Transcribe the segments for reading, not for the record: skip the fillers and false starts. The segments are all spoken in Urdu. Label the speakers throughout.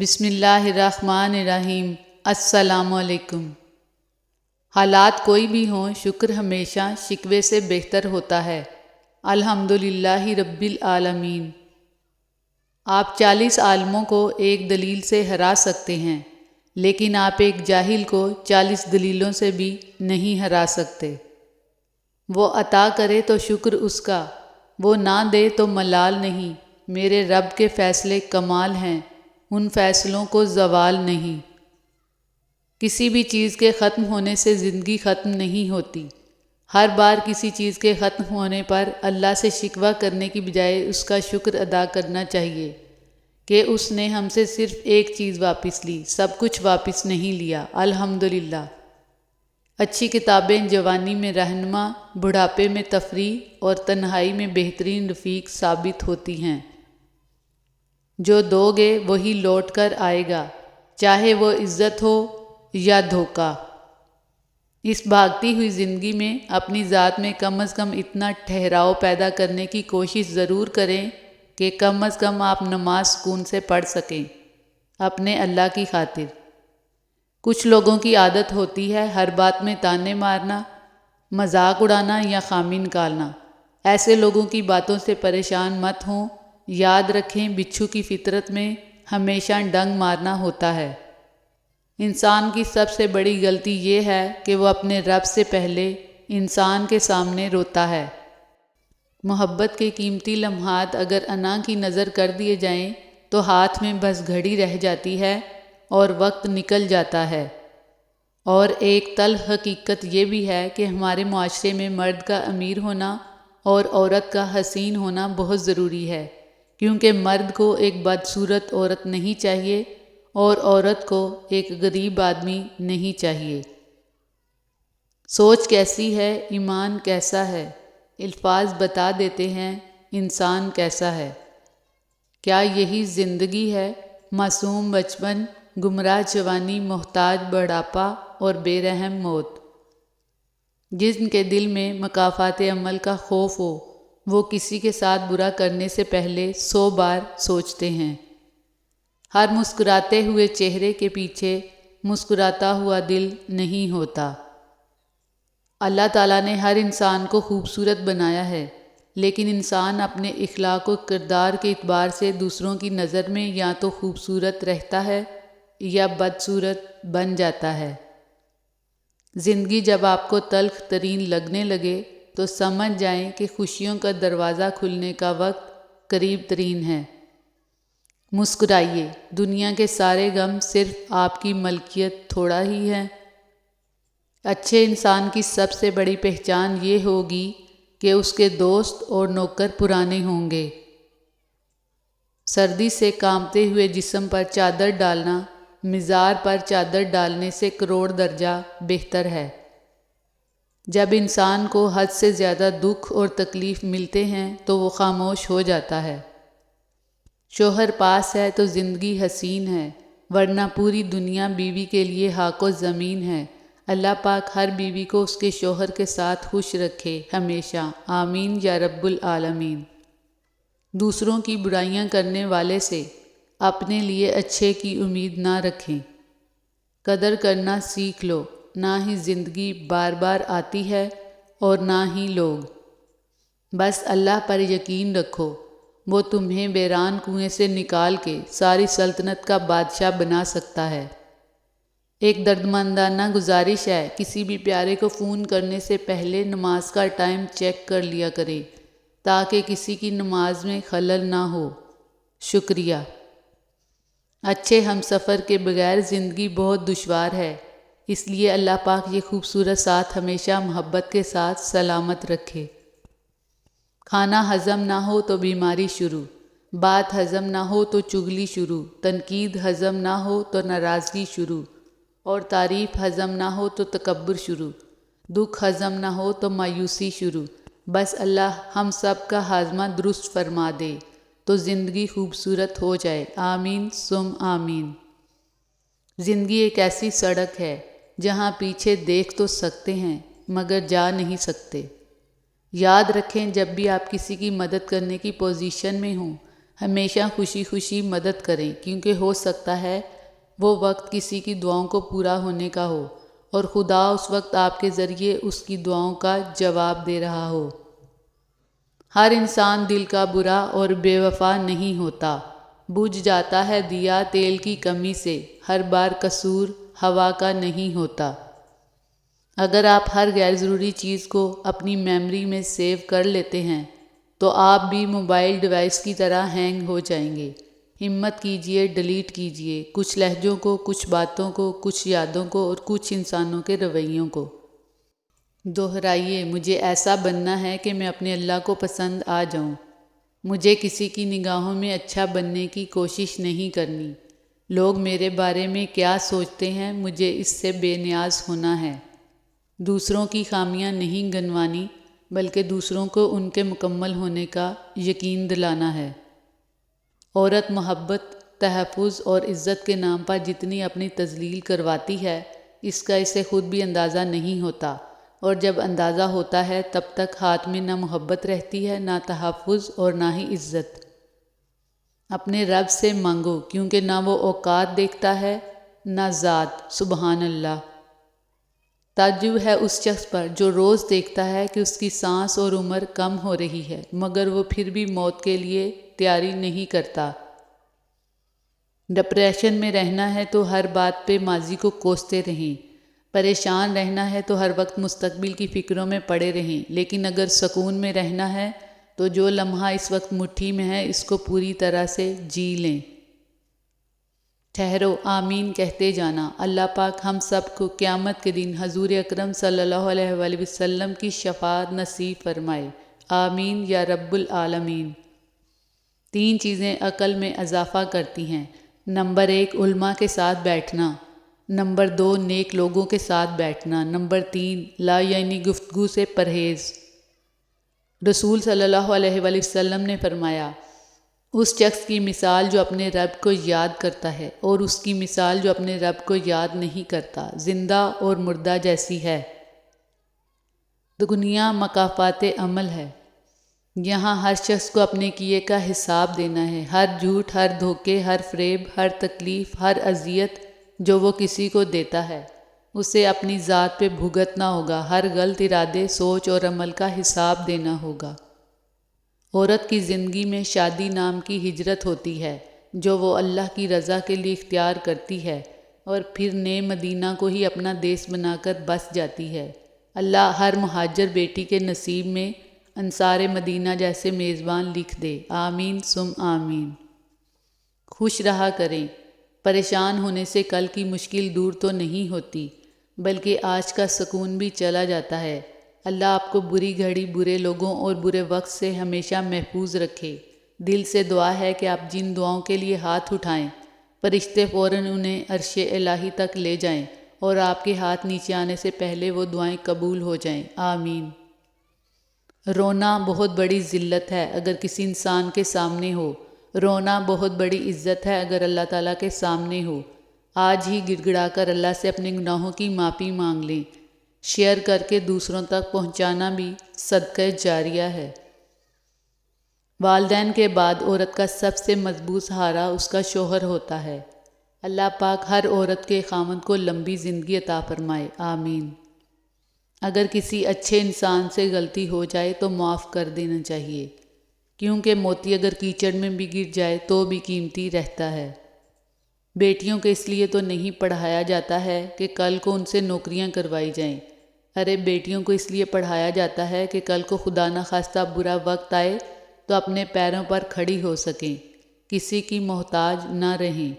Speaker 1: بسم اللہ الرحمن الرحیم۔ السلام علیکم۔ حالات کوئی بھی ہوں، شکر ہمیشہ شکوے سے بہتر ہوتا ہے۔ الحمدللہ رب العالمین۔ آپ 40 عالموں کو ایک دلیل سے ہرا سکتے ہیں، لیکن آپ ایک جاہل کو 40 دلیلوں سے بھی نہیں ہرا سکتے۔ وہ عطا کرے تو شکر اس کا، وہ نہ دے تو ملال نہیں۔ میرے رب کے فیصلے کمال ہیں، ان فیصلوں کو زوال نہیں۔ کسی بھی چیز کے ختم ہونے سے زندگی ختم نہیں ہوتی۔ ہر بار کسی چیز کے ختم ہونے پر اللہ سے شکوہ کرنے کی بجائے اس کا شکر ادا کرنا چاہیے کہ اس نے ہم سے صرف ایک چیز واپس لی، سب کچھ واپس نہیں لیا۔ الحمدللہ۔ اچھی کتابیں جوانی میں رہنما، بڑھاپے میں تفریح اور تنہائی میں بہترین رفیق ثابت ہوتی ہیں۔ جو دو گے وہی لوٹ کر آئے گا، چاہے وہ عزت ہو یا دھوکہ۔ اس بھاگتی ہوئی زندگی میں اپنی ذات میں کم از کم اتنا ٹھہراؤ پیدا کرنے کی کوشش ضرور کریں کہ کم از کم آپ نماز سکون سے پڑھ سکیں، اپنے اللہ کی خاطر۔ کچھ لوگوں کی عادت ہوتی ہے ہر بات میں تانے مارنا، مذاق اڑانا یا خامی نکالنا۔ ایسے لوگوں کی باتوں سے پریشان مت ہوں۔ یاد رکھیں، بچھو کی فطرت میں ہمیشہ ڈنگ مارنا ہوتا ہے۔ انسان کی سب سے بڑی غلطی یہ ہے کہ وہ اپنے رب سے پہلے انسان کے سامنے روتا ہے۔ محبت کے قیمتی لمحات اگر انا کی نظر کر دیے جائیں تو ہاتھ میں بس گھڑی رہ جاتی ہے اور وقت نکل جاتا ہے۔ اور ایک تلخ حقیقت یہ بھی ہے کہ ہمارے معاشرے میں مرد کا امیر ہونا اور عورت کا حسین ہونا بہت ضروری ہے، کیونکہ مرد کو ایک بدصورت عورت نہیں چاہیے اور عورت کو ایک غریب آدمی نہیں چاہیے۔ سوچ کیسی ہے، ایمان کیسا ہے، الفاظ بتا دیتے ہیں انسان کیسا ہے۔ کیا یہی زندگی ہے؟ معصوم بچپن، گمراہ جوانی، محتاج بڑھاپا اور بے رحم موت۔ جن کے دل میں مکافات عمل کا خوف ہو، وہ کسی کے ساتھ برا کرنے سے پہلے 100 بار سوچتے ہیں۔ ہر مسکراتے ہوئے چہرے کے پیچھے مسکراتا ہوا دل نہیں ہوتا۔ اللہ تعالیٰ نے ہر انسان کو خوبصورت بنایا ہے، لیکن انسان اپنے اخلاق و کردار کے اعتبار سے دوسروں کی نظر میں یا تو خوبصورت رہتا ہے یا بدصورت بن جاتا ہے۔ زندگی جب آپ کو تلخ ترین لگنے لگے تو سمجھ جائیں کہ خوشیوں کا دروازہ کھلنے کا وقت قریب ترین ہے۔ مسکرائیے، دنیا کے سارے غم صرف آپ کی ملکیت تھوڑا ہی ہے۔ اچھے انسان کی سب سے بڑی پہچان یہ ہوگی کہ اس کے دوست اور نوکر پرانے ہوں گے۔ سردی سے کانپتے ہوئے جسم پر چادر ڈالنا مزار پر چادر ڈالنے سے کروڑ درجہ بہتر ہے۔ جب انسان کو حد سے زیادہ دکھ اور تکلیف ملتے ہیں تو وہ خاموش ہو جاتا ہے۔ شوہر پاس ہے تو زندگی حسین ہے، ورنہ پوری دنیا بیوی کے لیے خاک و زمین ہے۔ اللہ پاک ہر بیوی کو اس کے شوہر کے ساتھ خوش رکھے ہمیشہ، آمین یا رب العالمین۔ دوسروں کی برائیاں کرنے والے سے اپنے لیے اچھے کی امید نہ رکھیں۔ قدر کرنا سیکھ لو، نہ ہی زندگی بار بار آتی ہے اور نہ ہی لوگ۔ بس اللہ پر یقین رکھو، وہ تمہیں ویران کنویں سے نکال کے ساری سلطنت کا بادشاہ بنا سکتا ہے۔ ایک دردمندانہ گزارش ہے، کسی بھی پیارے کو فون کرنے سے پہلے نماز کا ٹائم چیک کر لیا کریں تاکہ کسی کی نماز میں خلل نہ ہو۔ شکریہ۔ اچھے ہم سفر کے بغیر زندگی بہت دشوار ہے، اس لیے اللہ پاک یہ خوبصورت ساتھ ہمیشہ محبت کے ساتھ سلامت رکھے۔ کھانا ہضم نہ ہو تو بیماری شروع، بات ہضم نہ ہو تو چغلی شروع، تنقید ہضم نہ ہو تو ناراضگی شروع، اور تعریف ہضم نہ ہو تو تکبر شروع، دکھ ہضم نہ ہو تو مایوسی شروع۔ بس اللہ ہم سب کا ہاضمہ درست فرما دے تو زندگی خوبصورت ہو جائے، آمین ثم آمین۔ زندگی ایک ایسی سڑک ہے جہاں پیچھے دیکھ تو سکتے ہیں مگر جا نہیں سکتے۔ یاد رکھیں، جب بھی آپ کسی کی مدد کرنے کی پوزیشن میں ہوں ہمیشہ خوشی خوشی مدد کریں، کیونکہ ہو سکتا ہے وہ وقت کسی کی دعاؤں کو پورا ہونے کا ہو اور خدا اس وقت آپ کے ذریعے اس کی دعاؤں کا جواب دے رہا ہو۔ ہر انسان دل کا برا اور بے وفا نہیں ہوتا، بجھ جاتا ہے دیا تیل کی کمی سے، ہر بار قصور ہوا کا نہیں ہوتا۔ اگر آپ ہر غیر ضروری چیز کو اپنی میموری میں سیو کر لیتے ہیں تو آپ بھی موبائل ڈیوائس کی طرح ہینگ ہو جائیں گے۔ ہمت کیجئے، ڈیلیٹ کیجئے کچھ لہجوں کو، کچھ باتوں کو، کچھ یادوں کو اور کچھ انسانوں کے رویوں کو۔ دہرائیے، مجھے ایسا بننا ہے کہ میں اپنے اللہ کو پسند آ جاؤں۔ مجھے کسی کی نگاہوں میں اچھا بننے کی کوشش نہیں کرنی۔ لوگ میرے بارے میں کیا سوچتے ہیں، مجھے اس سے بے نیاز ہونا ہے۔ دوسروں کی خامیاں نہیں گنوانی، بلکہ دوسروں کو ان کے مکمل ہونے کا یقین دلانا ہے۔ عورت محبت، تحفظ اور عزت کے نام پر جتنی اپنی تذلیل کرواتی ہے، اس کا اسے خود بھی اندازہ نہیں ہوتا، اور جب اندازہ ہوتا ہے تب تک ہاتھ میں نہ محبت رہتی ہے، نہ تحفظ اور نہ ہی عزت۔ اپنے رب سے مانگو، کیونکہ نہ وہ اوقات دیکھتا ہے نہ ذات۔ سبحان اللہ۔ تعجب ہے اس شخص پر جو روز دیکھتا ہے کہ اس کی سانس اور عمر کم ہو رہی ہے، مگر وہ پھر بھی موت کے لیے تیاری نہیں کرتا۔ ڈپریشن میں رہنا ہے تو ہر بات پہ ماضی کو کوستے رہیں، پریشان رہنا ہے تو ہر وقت مستقبل کی فکروں میں پڑے رہیں، لیکن اگر سکون میں رہنا ہے تو جو لمحہ اس وقت مٹھی میں ہے اس کو پوری طرح سے جی لیں۔ ٹھہرو، آمین کہتے جانا۔ اللہ پاک ہم سب کو قیامت کے دن حضور اکرم صلی اللہ علیہ وآلہ وسلم کی شفاعت نصیب فرمائے، آمین یا رب العالمین۔ 3 چیزیں عقل میں اضافہ کرتی ہیں۔ نمبر 1، علماء کے ساتھ بیٹھنا۔ نمبر 2، نیک لوگوں کے ساتھ بیٹھنا۔ نمبر 3، لا یعنی گفتگو سے پرہیز۔ رسول صلی اللہ علیہ وآلہ وسلم نے فرمایا، اس شخص کی مثال جو اپنے رب کو یاد کرتا ہے اور اس کی مثال جو اپنے رب کو یاد نہیں کرتا، زندہ اور مردہ جیسی ہے۔ دنیا مکافات عمل ہے۔ یہاں ہر شخص کو اپنے کیے کا حساب دینا ہے۔ ہر جھوٹ، ہر دھوکے، ہر فریب، ہر تکلیف، ہر اذیت جو وہ کسی کو دیتا ہے، اسے اپنی ذات پہ بھگتنا ہوگا۔ ہر غلط ارادے، سوچ اور عمل کا حساب دینا ہوگا۔ عورت کی زندگی میں شادی نام کی ہجرت ہوتی ہے جو وہ اللہ کی رضا کے لیے اختیار کرتی ہے اور پھر نئے مدینہ کو ہی اپنا دیس بنا کر بس جاتی ہے۔ اللہ ہر مہاجر بیٹی کے نصیب میں انصار مدینہ جیسے میزبان لکھ دے، آمین ثم آمین۔ خوش رہا کریں، پریشان ہونے سے کل کی مشکل دور تو نہیں ہوتی، بلکہ آج کا سکون بھی چلا جاتا ہے۔ اللہ آپ کو بری گھڑی، برے لوگوں اور برے وقت سے ہمیشہ محفوظ رکھے۔ دل سے دعا ہے کہ آپ جن دعاؤں کے لیے ہاتھ اٹھائیں، فرشتے فوراً انہیں عرش الہی تک لے جائیں اور آپ کے ہاتھ نیچے آنے سے پہلے وہ دعائیں قبول ہو جائیں، آمین۔ رونا بہت بڑی ذلت ہے اگر کسی انسان کے سامنے ہو، رونا بہت بڑی عزت ہے اگر اللہ تعالیٰ کے سامنے ہو۔ آج ہی گڑ گڑا کر اللہ سے اپنے گناہوں کی معافی مانگ لیں۔ شیئر کر کے دوسروں تک پہنچانا بھی صدقہ جاریہ ہے۔ والدین کے بعد عورت کا سب سے مضبوط سہارا اس کا شوہر ہوتا ہے۔ اللہ پاک ہر عورت کے خاوند کو لمبی زندگی عطا فرمائے، آمین۔ اگر کسی اچھے انسان سے غلطی ہو جائے تو معاف کر دینا چاہیے، کیونکہ موتی اگر کیچڑ میں بھی گر جائے تو بھی قیمتی رہتا ہے۔ بیٹیوں کو اس لیے تو نہیں پڑھایا جاتا ہے کہ کل کو ان سے نوکریاں کروائی جائیں، ارے بیٹیوں کو اس لیے پڑھایا جاتا ہے کہ کل کو خدا نخواستہ برا وقت آئے تو اپنے پیروں پر کھڑی ہو سکیں، کسی کی محتاج نہ رہیں۔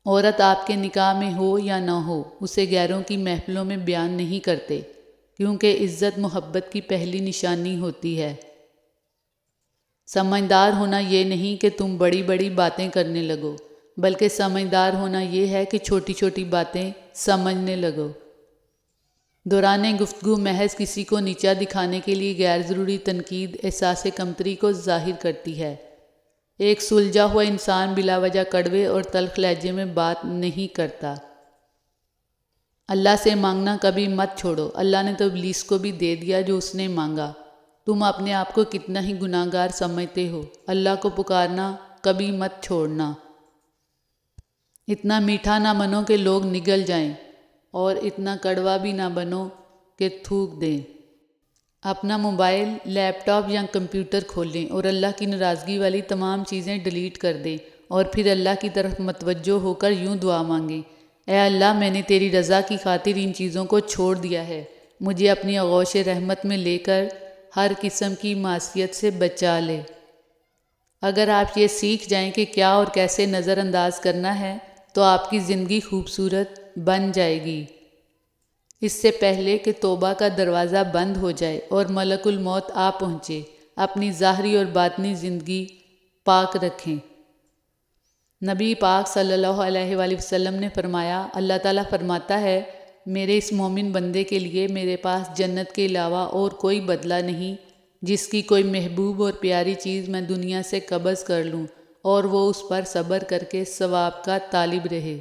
Speaker 1: عورت آپ کے نکاح میں ہو یا نہ ہو، اسے غیروں کی محفلوں میں بیان نہیں کرتے، کیونکہ عزت محبت کی پہلی نشانی ہوتی ہے۔ سمجھدار ہونا یہ نہیں کہ تم بڑی بڑی باتیں کرنے لگو، بلکہ سمجھدار ہونا یہ ہے کہ چھوٹی چھوٹی باتیں سمجھنے لگو۔ دوران گفتگو محض کسی کو نیچا دکھانے کے لیے غیر ضروری تنقید احساس کمتری کو ظاہر کرتی ہے۔ ایک سلجھا ہوا انسان بلا وجہ کڑوے اور تلخ لہجے میں بات نہیں کرتا۔ اللہ سے مانگنا کبھی مت چھوڑو، اللہ نے تو ابلیس کو بھی دے دیا جو اس نے مانگا۔ تم اپنے آپ کو کتنا ہی گناہ گار سمجھتے ہو، اللہ کو پکارنا کبھی مت چھوڑنا۔ اتنا میٹھا نہ بنو کہ لوگ نگل جائیں، اور اتنا کڑوا بھی نہ بنو کہ تھوک دیں۔ اپنا موبائل، لیپ ٹاپ یا کمپیوٹر کھولیں اور اللہ کی ناراضگی والی تمام چیزیں ڈیلیٹ کر دیں، اور پھر اللہ کی طرف متوجہ ہو کر یوں دعا مانگیں: اے اللہ، میں نے تیری رضا کی خاطر ان چیزوں کو چھوڑ دیا ہے، مجھے اپنی آغوش رحمت میں لے کر ہر قسم کی معصیت سے بچا لے۔ اگر آپ یہ سیکھ جائیں کہ کیا اور کیسے نظر انداز کرنا ہے تو آپ کی زندگی خوبصورت بن جائے گی۔ اس سے پہلے کہ توبہ کا دروازہ بند ہو جائے اور ملک الموت آ پہنچے، اپنی ظاہری اور باطنی زندگی پاک رکھیں۔ نبی پاک صلی اللہ علیہ وآلہ وسلم نے فرمایا، اللہ تعالیٰ فرماتا ہے، میرے اس مومن بندے کے لیے میرے پاس جنت کے علاوہ اور کوئی بدلہ نہیں، جس کی کوئی محبوب اور پیاری چیز میں دنیا سے قبض کر لوں اور وہ اس پر صبر کر کے ثواب کا طالب رہے۔